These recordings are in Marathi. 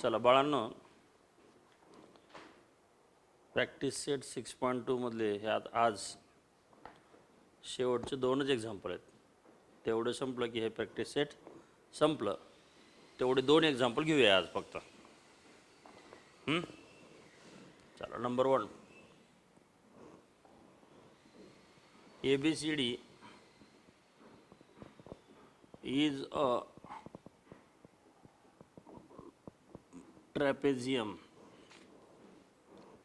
चला बाळांनो, प्रॅक्टिस सेट 6.2 मधले ह्यात आज शेवटचे 2च एक्झाम्पल आहेत. तेवढं संपलं की हे प्रॅक्टिस सेट संपलं. तेवढे 2 एक्झाम्पल घेऊया आज फक्त. चला, number 1, ABCD is a trapezium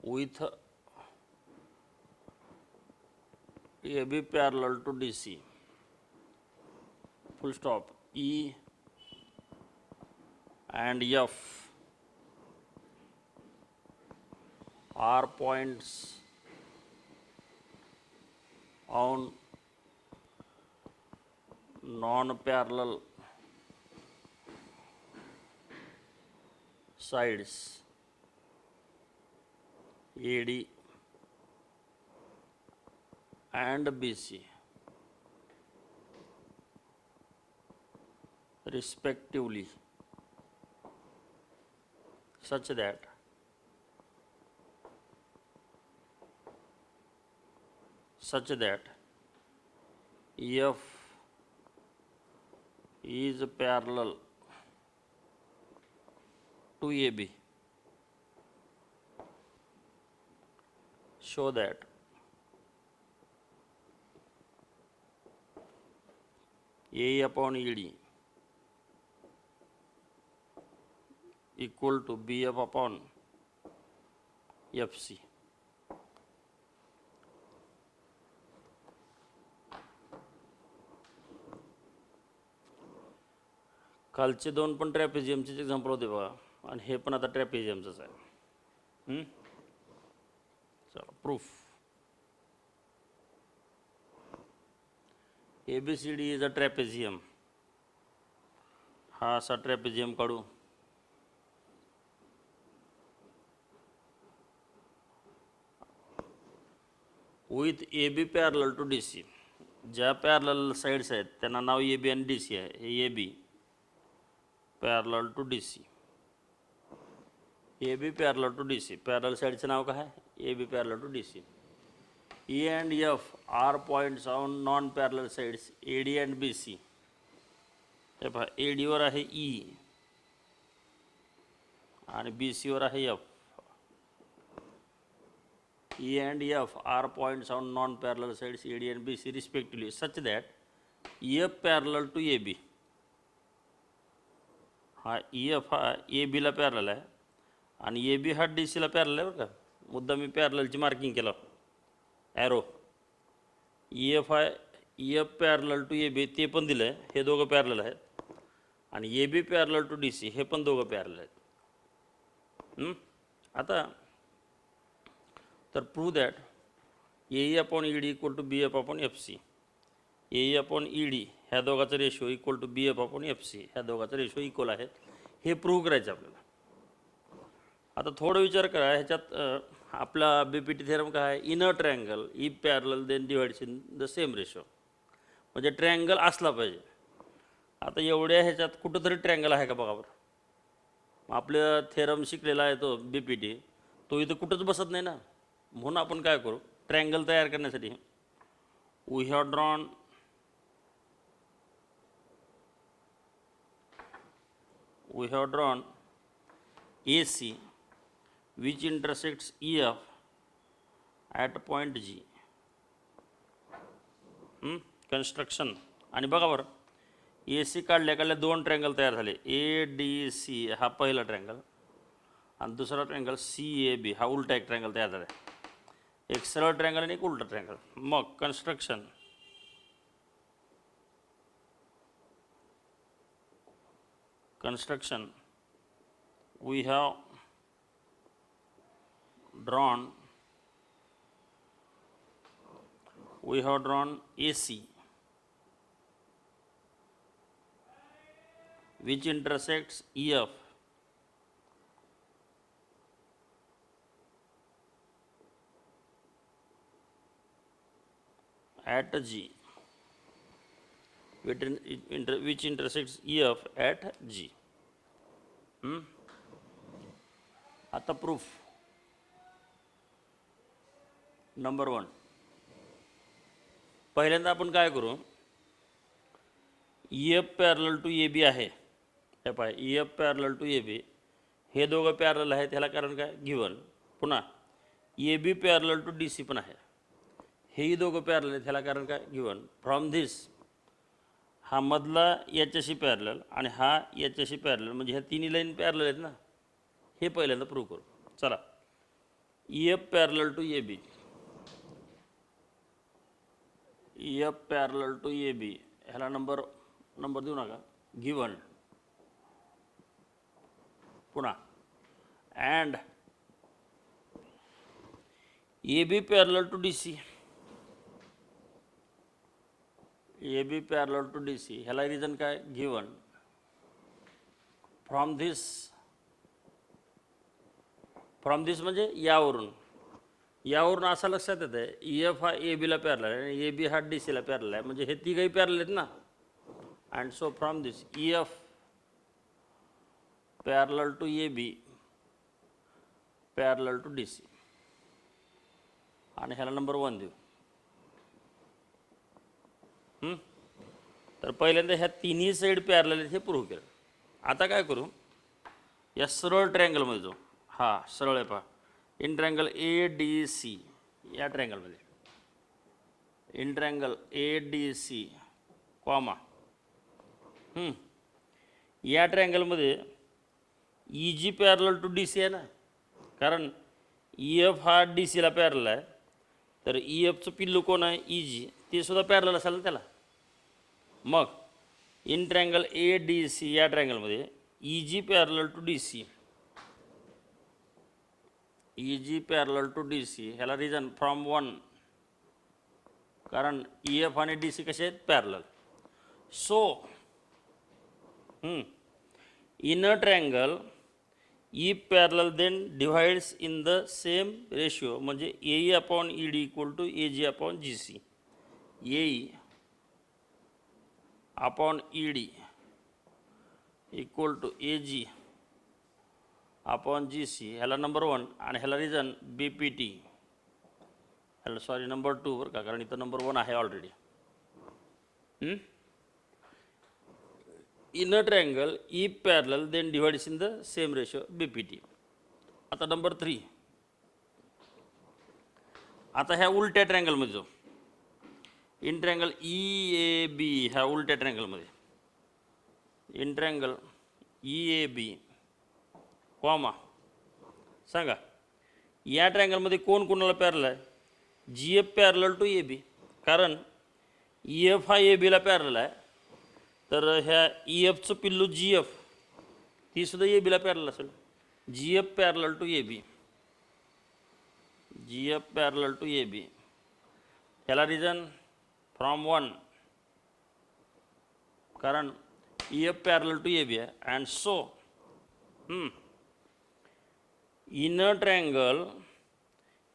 with AB parallel to DC, full stop. E and F are points on non-parallel sides AD and BC respectively, such that F is parallel to AB. Show that A upon ED equal to BF upon FC. कालचे 2 पण ट्रॅपेझियमचेच एक्झाम्पल होते बघा, आणि हे पण आता ट्रॅपेझियमचंच आहे. चला, proof. ABCD is a trapezium. हा असा ट्रॅपेझियम काढू. With AB parallel to DC. ज्या पॅरलल साईड्स आहेत त्यांना नाव AB आणि DC आहे. हे AB parallel to DC. AB parallel to DC. Parallel साईडचं नाव काय आहे? AB parallel to DC. E and F are points on non-parallel sides AD and BC. हे पहा, AD वर आहे E आणि BC वर आहे F. E and F are points on non-parallel sides AD and BC respectively, such that EF parallel to AB. हा EF हा AB ला पॅरलल आहे आणि AB हा DC ला पॅरलल आहे बरं का. मुद्दा मी पॅरललची मार्किंग केलं, ॲरो. EF आहे, EF पॅरलल टू AB ते पण दिलं आहे. हे दोघं पॅरलल आहेत. आणि AB पॅरलल टू DC हे पण दोघं पॅरलल आहेत. आता तर prove that AE upon ED equal to BF upon FC. AE upon ED ह्या दोघाचा ratio equal to BF upon FC ह्या दोघाचा रेशो इक्वल आहे. हे प्रूव्ह करायचं आपल्याला. आता थोडं विचार करा, ह्याच्यात आपला BPT थेरम काय आहे? In a triangle if parallel then divides in the same ratio. म्हणजे ट्रायंगल असला पाहिजे. आता एवढ्या ह्याच्यात कुठंतरी ट्रायंगल आहे का बघा बरं. आपलं थेरम शिकलेला आहे तो BPT, तो इथं कुठंच बसत नाही ना. म्हणून आपण काय करू, ट्रायंगल तयार करण्यासाठी we have drawn AC which intersects EF at point G. Construction. आणि बघा बरं, AC काढल्या 2 ट्रँगल तयार झाले. ADC हा पहिला ट्रँगल आणि दुसरा ट्रँगल CAB हा उलटा एक ट्रँगल तयार झाला. एक सरळ ट्रँगल आणि एक उलटा ट्रँगल. मग construction. we have drawn AC which intersects EF at G, which intersects EF at G. आता प्रूफ नंबर 1. पहिल्यांदा आपण काय करू, EF पॅरलल टू AB आहे, हे पाय EF पॅरलल टू AB, हे दोघं पॅरलल आहेत, ह्याला कारण काय गिवन. पुन्हा AB पॅरलल टू DC पण आहे, हेही दोघं पॅरलल आहेत, ह्याला कारण काय गिवन. फ्रॉम धिस हा मधला याच्याशी पॅरलल आणि हा याच्याशी पॅरलल, म्हणजे ह्या तिन्ही लाईन पॅरलल आहेत ना, हे पहिल्यांदा प्रूव्ह करू. चला, EF parallel to AB, EF parallel to AB, ह्याला नंबर देऊ नका, गिवन. पुन्हा and AB parallel to DC, AB parallel to DC, ह्याला रिझन काय गिवन. फ्रॉम धिस म्हणजे यावरून असं लक्षात येतं आहे, EF हा ABला पॅरलल आहे आणि AB हा DCला पॅरलल आहे, म्हणजे हे तिघही पॅरलल आहेत ना. And so from this EF parallel to AB parallel to DC, आणि ह्याला नंबर 1 देऊ. तर पहिल्यांदा ह्या तिन्ही साईड पॅरलल आहेत हे प्रूव्ह केलं. आता काय करू, या सरळ ट्रँगलमध्ये जाऊ. हा सरळ आहे पहा, इन ट्रँगल ADC, या ट्रँगलमध्ये इन ट्रँगल ADC कॉमा, या ट्रँगलमध्ये EG पॅरलल टू DC आहे ना, कारण EF हा DCला पॅरलल आहे, तर EFचं पिल्लू कोण आहे EG, ते सुद्धा पॅरलल असेल ना त्याला. मग इन ट्रँगल ADC या ट्रँगलमध्ये EG parallel to DC, EG parallel to DC, ह्याला रिझन फ्रॉम 1, कारण EF आणि DC कसे आहेत parallel. So inner triangle E parallel then divides in the same ratio, म्हणजे AE upon ED equal to AG upon GC, AE upon ED equal to AG upon GC, ह्याला नंबर 1 आणि ह्याला रिझन BPT, ह्याला सॉरी नंबर 2 बरं का, कारण इथं नंबर 1 आहे already. Inner triangle E parallel then divides in the same ratio BPT. आता नंबर 3, आता ह्या उलट्या ट्रँगलमध्ये जाऊ. इन ट्रँगल EAB, ह्या उलट्या ट्रँगलमध्ये इन ट्रँगल EAB कॉमा, सांगा या ट्रँगलमध्ये कोण कोणाला पॅरलल आहे, GF पॅरलल टू AB, कारण EF हा ABला पॅरलल आहे, तर ह्या EFचं पिल्लू GF ती सुद्धा ABला पॅरलल असेल. GF parallel to AB, GF parallel to AB, ह्याला रिझन फ्रॉम 1, कारण EF पॅरलल टू AB आहे. And so inner triangle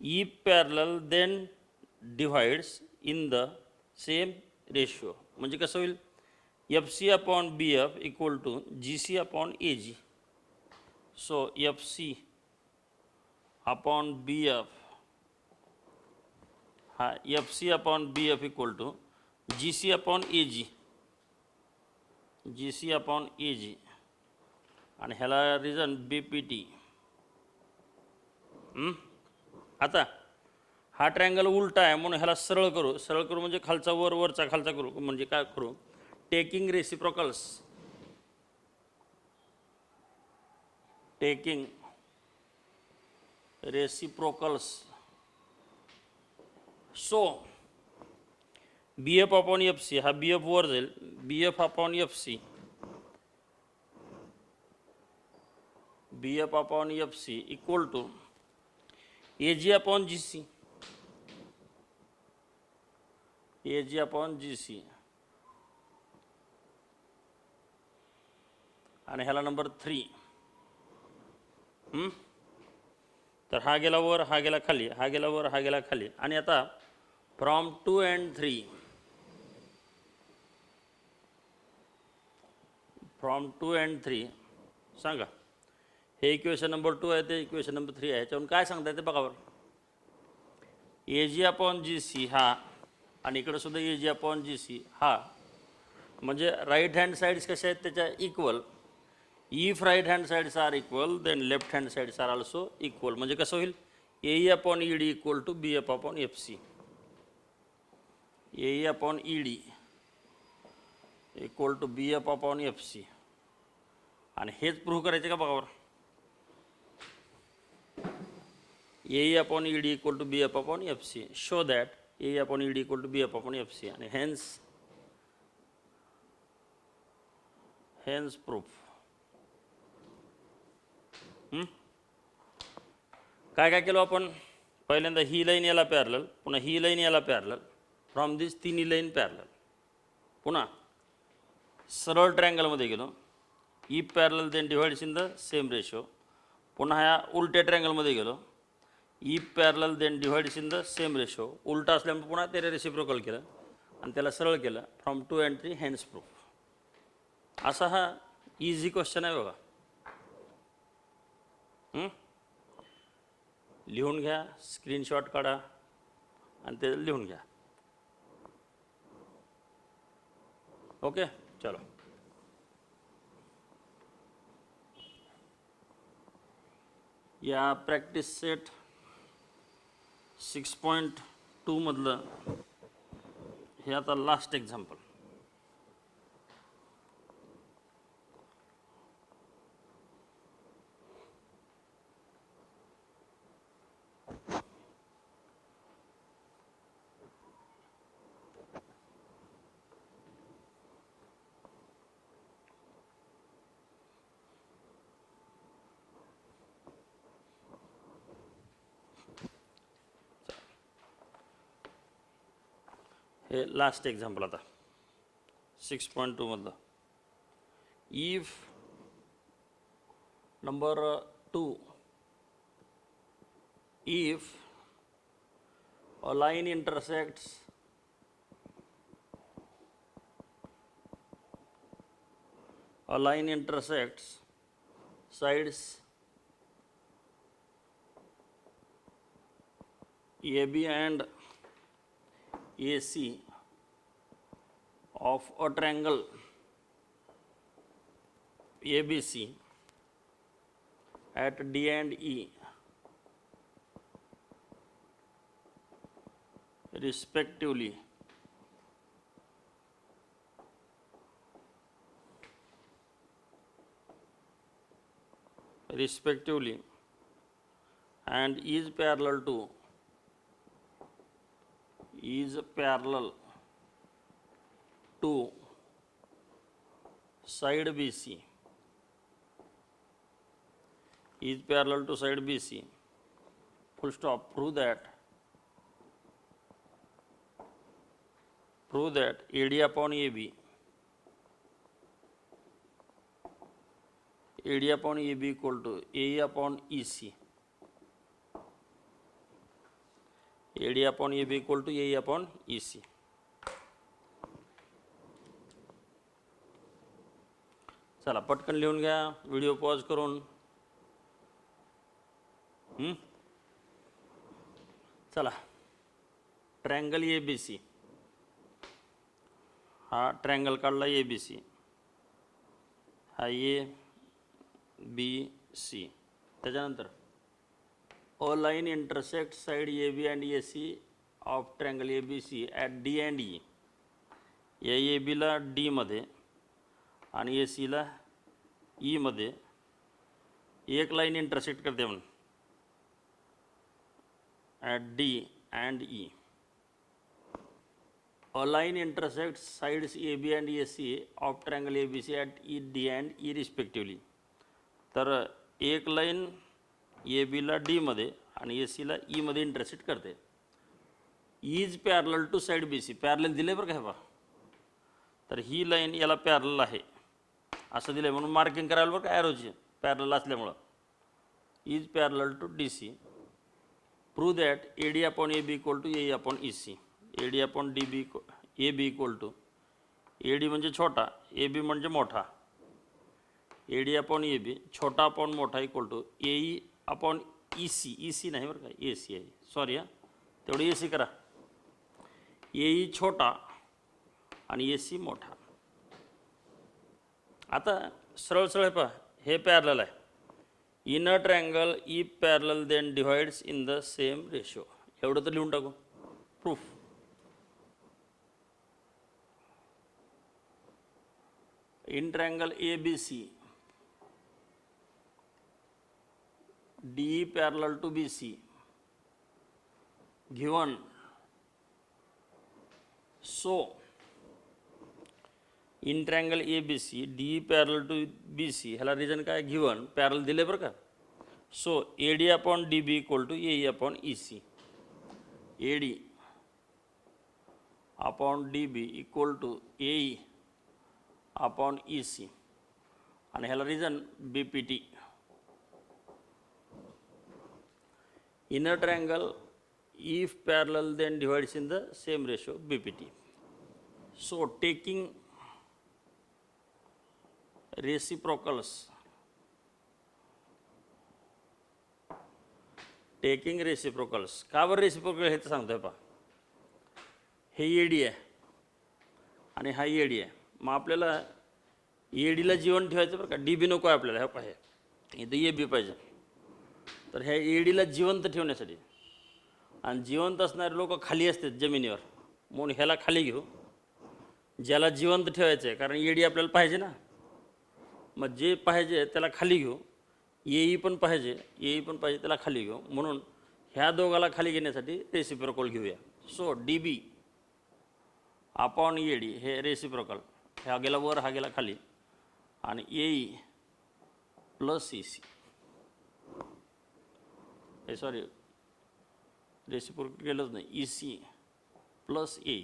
E parallel then divides in the same ratio, म्हणजे कसं होईल, FC upon BF equal to GC upon AG. So FC upon BF, हा FC upon BF equal to GC upon AG, GC upon AG, आणि ह्याला रिझन BPT. आता हा ट्रँगल उलटा आहे म्हणून ह्याला सरळ करू म्हणजे खालचा वर, वरचा खालचा करू, म्हणजे काय करू, taking reciprocals, so BF upon FC, हा BF वर जाईल, BF upon FC, BF upon FC equal to AG upon GC, AG upon GC, आणि ह्याला नंबर 3. तर हा गेला वर, हा गेला खाली, हा गेला वर, हा गेला खाली, आणि आता फ्रॉम 2 and 3, फ्रॉम 2 and 3 सांगा हे इक्वेशन नंबर 2 आहे, ते इक्वेशन नंबर 3 आहे. याच्यावरून काय सांगता येते बघा बरं. AG अपॉन GC हा आणि इकडं सुद्धा AG अपॉन GC हा, म्हणजे राईट हँड साईड्स कशा आहेत त्याच्या equal. If right hand sides are equal then left hand sides are also equal. म्हणजे कसं होईल, AE upon ED equal to BF upon FC. AE upon ED equal to BF upon FC. आणि हेच प्रूव्ह करायचे का बघा बरं. AE upon ED equal to BF upon FC. Show that AE upon ED equal to BF upon FC. And hence proof. काय काय केलं आपण. पहिल्यांदा ही लाईन याला पॅरलल, पुन्हा ही लाईन याला पॅरलल. फ्रॉम दिस तिन्ही लाईन पॅरलल. पुन्हा सरळ ट्रँगलमध्ये गेलो. If parallel then divides in the same ratio. पुन्हा ह्या उलट्या ट्रँगलमध्ये गेलो. If parallel then divides in the same ratio. उलटा असल्यामुळे पुन्हा त्याला रेसिप्रोकल केलं आणि त्याला सरळ केलं. From 2 and 3 hence proof. असा हा इझी क्वेश्चन आहे बघा. लिहून घ्या, स्क्रीनशॉट काढा आणि ते लिहून घ्या. ओके, चलो. या प्रॅक्टिस सेट 6.2 मधलं हे आता लास्ट एक्झाम्पल. हे लास्ट एक्झाम्पल आता 6.2 मधलं. If number 2, if a line intersects sides AB and AC of a triangle ABC at D and E respectively, and is parallel to side BC, is parallel to side BC, full stop. Prove that AD upon AB equal to AE upon EC. AD upon AB equal to AE upon EC. चला पटकन लिहून घ्या, व्हिडिओ पॉज करून. चला, ट्रँगल ABC, हा ट्रँगल काढला ABC, हा ABC. त्याच्यानंतर अ line intersect side AB and AC of triangle ABC at D and E. या ABला D मध्ये आणि ACला E मध्ये एक लाईन इंटरसेक्ट करते म्हणून at D and E. A line intersects sides AB and AC of triangle ABC at D and E respectively. तर एक लाईन ABला D मध्ये आणि ACला E मध्ये इंटरसेक्ट करते. Is parallel to side BC. Parallel दिले बरं का हे बा. तर ही लाईन याला पॅरलल आहे असं दिलं म्हणून मार्किंग करायला बरं का ॲरोची, पॅरलल असल्यामुळं. Is parallel to DC. Prove that AD upon AB equal to AE upon EC. AD upon AB equal to AD म्हणजे छोटा, AB म्हणजे मोठा. ए डी अपॉन ए बी छोटा अपॉन मोठा equal to A E upon E C. E C नाही बरं का, ए सी आहे, सॉरी हां, तेवढं ए सी करा. ए ई छोटा आणि ए सी मोठा. आता सरळ सरळ पहा, हे पॅरलल आहे. Inner triangle if parallel then divides in the same ratio. एवढं तर लिहून टाकू. Proof. In triangle A B C D parallel to B C given so in triangle A B C D parallel to B C, ह्याला रिजन काय, गिवन पॅरल दिले बरं का. So A D upon D B equal to A E upon E C. A D upon D B equal to A E upon E C आणि ह्याला reason B P T. Inner triangle if parallel then divides in the same ratio BPT. So taking reciprocals, का बरं रेसिप्रोकल हे तर सांगतोय पहा. हे एडी आहे आणि हा एडी आहे. मग आपल्याला एडीला जीवन ठेवायचं बरं का, डी बी नको आहे आपल्याला. हे पाहिजे इथं ए बी पाहिजे. तर ह्या एडीला जिवंत ठेवण्यासाठी, आणि जिवंत असणारे लोक खाली असतात जमिनीवर, म्हणून ह्याला खाली घेऊ. ज्याला जिवंत ठेवायचं आहे, कारण एडी आपल्याला पाहिजे ना, मग जे पाहिजे त्याला खाली घेऊ. एई पण पाहिजे, एई पण पाहिजे, त्याला खाली घेऊ. म्हणून ह्या दोघाला खाली घेण्यासाठी रेसिप्रोकल घेऊया. So D B upon A D हे रेसिप्रोकल, हा गेला वर, हा गेला खाली, आणि एई प्लस ई सी, हे सॉरी रेसिप्रोकल केलंच नाही, ई सी प्लस ए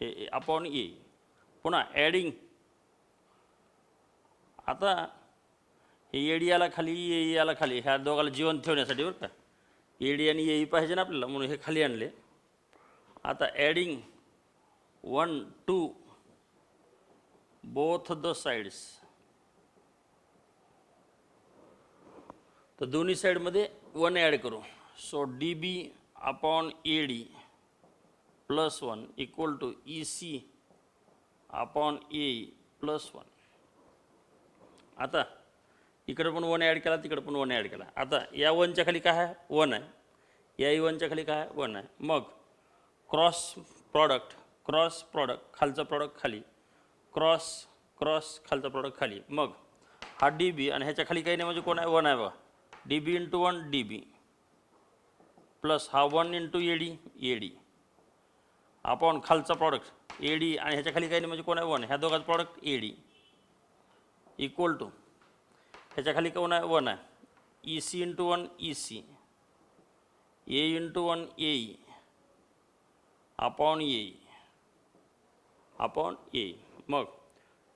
हे अपॉन ए. पुन्हा ॲडिंग. आता हे एडी याला खाली, ए याला खाली, ह्या दोघाला जिवंत ठेवण्यासाठी बरं का, एडी आणि ए पाहिजे ना आपल्याला, म्हणून हे खाली आणले. आता ॲडिंग 1 2 बोथ द साईड्स. तर दोन्ही साईडमध्ये 1 ॲड करू. So D B upon A D plus 1 equal to E C upon A plus 1. आता इकडं पण 1 ॲड केला, तिकडं पण 1 ॲड केला. आता या 1च्या खाली काय आहे, 1 आहे. या 1च्या खाली काय आहे, 1 आहे. मग क्रॉस प्रॉडक्ट खालचा प्रॉडक्ट खाली, क्रॉस खालचा प्रॉडक्ट खाली. मग हा डी बी आणि ह्याच्या खाली काही नाही, म्हणजे कोण आहे, 1 आहे बघा. डी बी इंटू 1 डी बी प्लस हा 1 इंटू ए डी अपॉन खालचा प्रॉडक्ट ए डी आणि ह्याच्या खाली काही नाही, म्हणजे कोण आहे, 1. ह्या दोघांचं product A D equal to ह्याच्या खाली कोण आहे, 1 आहे. E C into 1 E C, A into 1 A E upon A upon A. मग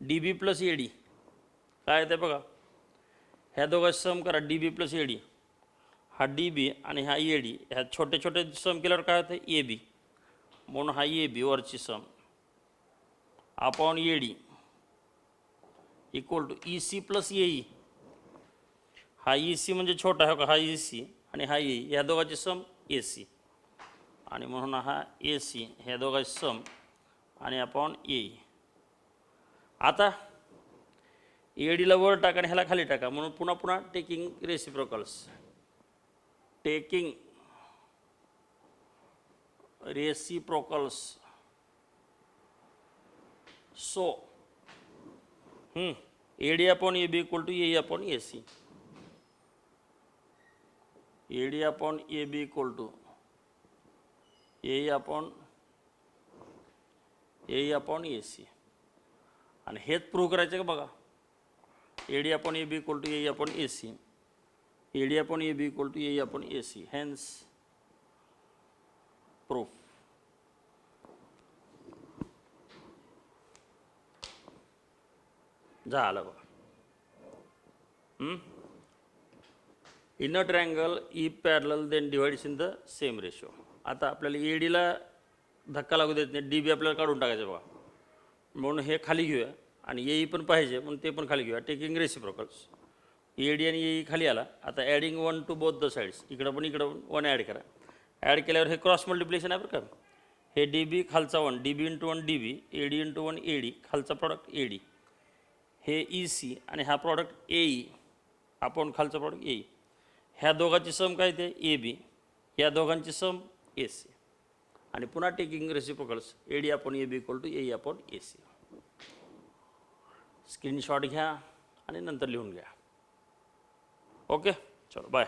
D B plus A D काय येते बघा, ह्या दोघांचं सम करा, D B plus A D. हा डी बी आणि हा ए डी, ह्या छोटे छोटे सम केल्यावर काय होतं, ए बी. म्हणून हा ए बी वरची sum upon A D equal to E C plus A E. हा ई सी म्हणजे छोटा आहे का, हा ई सी आणि हा ए, ह्या दोघांची सम ए सी, आणि म्हणून हा ए सी, ह्या दोघांची सम आणि अपॉन ए. आता ए डीला वर टाका आणि ह्याला खाली टाका, म्हणून पुन्हा पुन्हा taking reciprocals. So A D upon A B equal to A upon A C. A D upon A B equal to A upon A C. आणि हेच प्रूव्ह करायचं का बघा, A D upon A B equal to A upon A C, A D upon A B equal to A upon A C, hence proof. झालं बघा. Inner triangle if parallel then divides in the same ratio. आता आपल्याला ए डीला धक्का लागू देत नाही, डी बी आपल्याला काढून टाकायचं बघा, म्हणून हे खाली घेऊया आणि एई पण पाहिजे म्हणून ते पण खाली घेऊया. टेकिंग रेसिप्रोकल्स, एडी आणि एई खाली आला. आता adding 1 to both the sides, इकडं पण 1 ॲड करा. ॲड केल्यावर हे क्रॉस मल्टिप्लिकेशन आहे बरं का. हे डी बी खालचा 1, डी बी इंटू 1 डी बी, एडी इंटू 1 एडी, खालचा प्रॉडक्ट एडी, हे ई सी आणि हा प्रॉडक्ट एई आपण खालचा प्रॉडक्ट एई. ह्या दोघांची सम काय ते ए बी, या दोघांची सम ए सी. आणि पुन्हा taking reciprocals, AD upon A B equal to AE upon A C. Screenshot घ्या आणि नंतर लिहून घ्या. ओके, चलो बाय.